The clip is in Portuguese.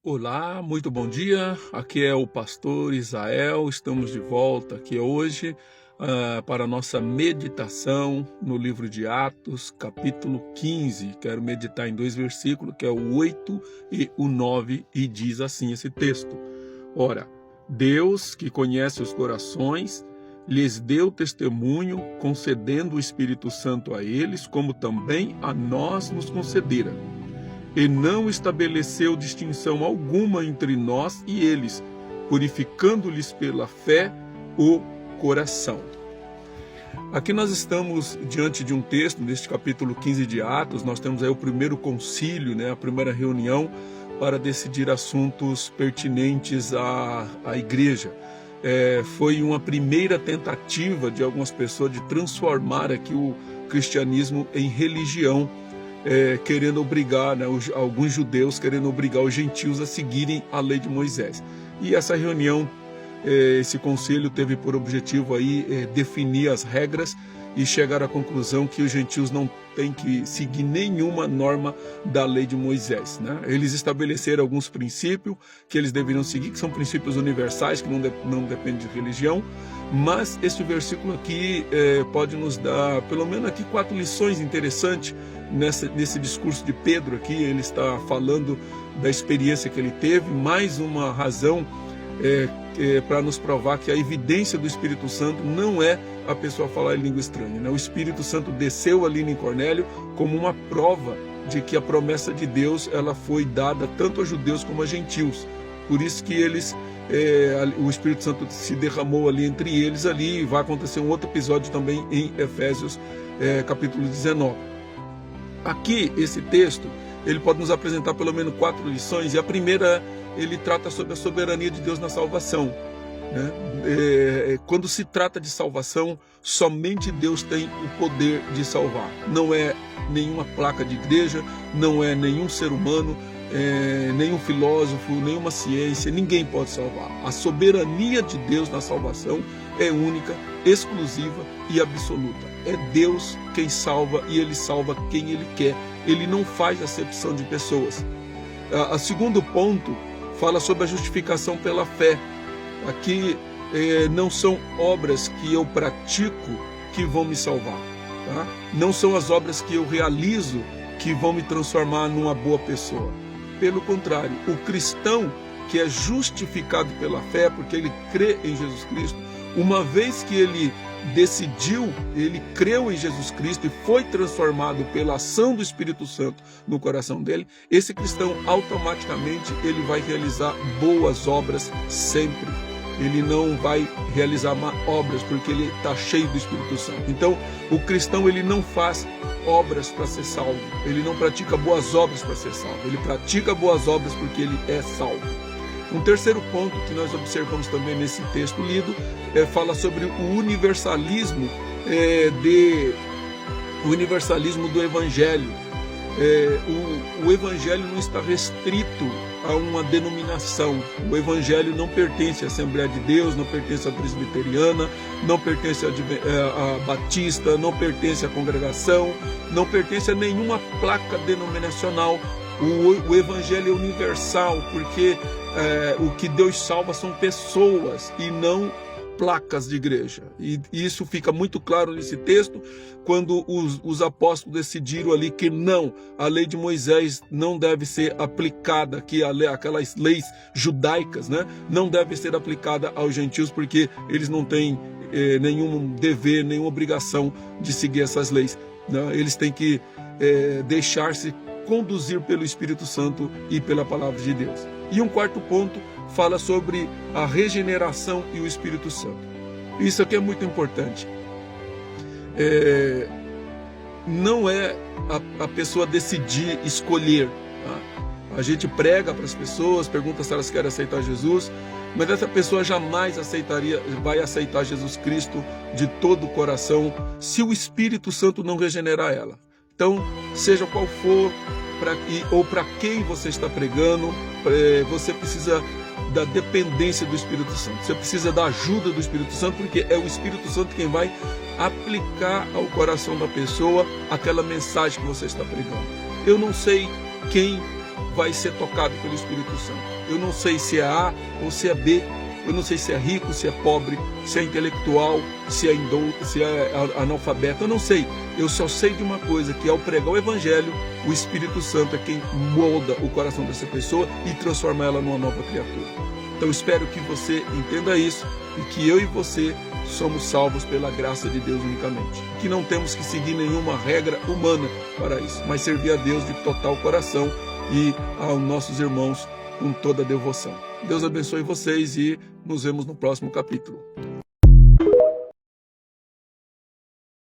Olá, muito bom dia. Aqui é o pastor Israel. Estamos de volta aqui hoje para a nossa meditação no livro de Atos, capítulo 15. Quero meditar em dois versículos, que é o 8 e o 9, e diz assim esse texto: Ora, Deus, que conhece os corações, lhes deu testemunho, concedendo o Espírito Santo a eles, como também a nós nos concedera. E não estabeleceu distinção alguma entre nós e eles, purificando-lhes pela fé o coração. Aqui nós estamos diante de um texto, neste capítulo 15 de Atos. Nós temos aí o primeiro concílio, a primeira reunião para decidir assuntos pertinentes à igreja. Foi uma primeira tentativa de algumas pessoas de transformar aqui o cristianismo em religião, querendo obrigar, alguns judeus querendo obrigar os gentios a seguirem a lei de Moisés. E essa reunião, esse conselho teve por objetivo aí definir as regras e chegar à conclusão que os gentios não têm que seguir nenhuma norma da lei de Moisés, Eles estabeleceram alguns princípios que eles deveriam seguir, que são princípios universais, que não dependem de religião. Mas este versículo aqui pode nos dar, pelo menos aqui, 4 lições interessantes nesse discurso de Pedro aqui. Ele está falando da experiência que ele teve, mais uma razão para nos provar que a evidência do Espírito Santo não é a pessoa falar em língua estranha, O Espírito Santo desceu ali em Cornélio como uma prova de que a promessa de Deus ela foi dada tanto a judeus como a gentios. Por isso que o Espírito Santo se derramou ali entre eles, ali, e vai acontecer um outro episódio também em Efésios capítulo 19. Aqui, esse texto, ele pode nos apresentar pelo menos 4 lições, e a primeira, ele trata sobre a soberania de Deus na salvação. Quando se trata de salvação, somente Deus tem o poder de salvar. Não é nenhuma placa de igreja, não é nenhum ser humano, nenhum filósofo, nenhuma ciência, ninguém pode salvar. A soberania de Deus na salvação é única, exclusiva e absoluta. É Deus quem salva, e Ele salva quem Ele quer. Ele não faz acepção de pessoas. O segundo ponto fala sobre a justificação pela fé. Aqui não são obras que eu pratico que vão me salvar, Não são as obras que eu realizo que vão me transformar numa boa pessoa. Pelo contrário, o cristão que é justificado pela fé, porque ele crê em Jesus Cristo, uma vez que ele decidiu, ele creu em Jesus Cristo e foi transformado pela ação do Espírito Santo no coração dele, esse cristão automaticamente ele vai realizar boas obras sempre. Ele não vai realizar má obras, porque ele está cheio do Espírito Santo. Então, o cristão ele não faz obras para ser salvo. Ele não pratica boas obras para ser salvo. Ele pratica boas obras porque ele é salvo. Um terceiro ponto que nós observamos também nesse texto lido fala sobre o universalismo do Evangelho. O Evangelho não está restrito a uma denominação. O Evangelho não pertence à Assembleia de Deus, não pertence à Presbiteriana, não pertence à Batista, não pertence à Congregação, não pertence a nenhuma placa denominacional. O Evangelho é universal, porque o que Deus salva são pessoas e não placas de igreja. E isso fica muito claro nesse texto, quando os apóstolos decidiram ali que a lei de Moisés não deve ser aplicada, que aquelas leis judaicas, não deve ser aplicada aos gentios, porque eles não têm nenhum dever, nenhuma obrigação de seguir essas leis. Eles têm que deixar-se conduzir pelo Espírito Santo e pela palavra de Deus. E um quarto ponto fala sobre a regeneração e o Espírito Santo. Isso aqui é muito importante. Não é a pessoa decidir, escolher. A gente prega para as pessoas, pergunta se elas querem aceitar Jesus, mas essa pessoa jamais vai aceitar Jesus Cristo de todo o coração se o Espírito Santo não regenerar ela. Então, seja qual for, ou para quem você está pregando, você precisa da dependência do Espírito Santo. Você precisa da ajuda do Espírito Santo, porque é o Espírito Santo quem vai aplicar ao coração da pessoa aquela mensagem que você está pregando. Eu não sei quem vai ser tocado pelo Espírito Santo. Eu não sei se é A ou se é B, eu não sei se é rico, se é pobre, se é intelectual, se é indouto, se é analfabeto, eu não sei. Eu só sei de uma coisa, que ao pregar o Evangelho, o Espírito Santo é quem molda o coração dessa pessoa e transforma ela numa nova criatura. Então espero que você entenda isso e que eu e você somos salvos pela graça de Deus unicamente. Que não temos que seguir nenhuma regra humana para isso, mas servir a Deus de total coração e aos nossos irmãos com toda a devoção. Deus abençoe vocês e nos vemos no próximo capítulo.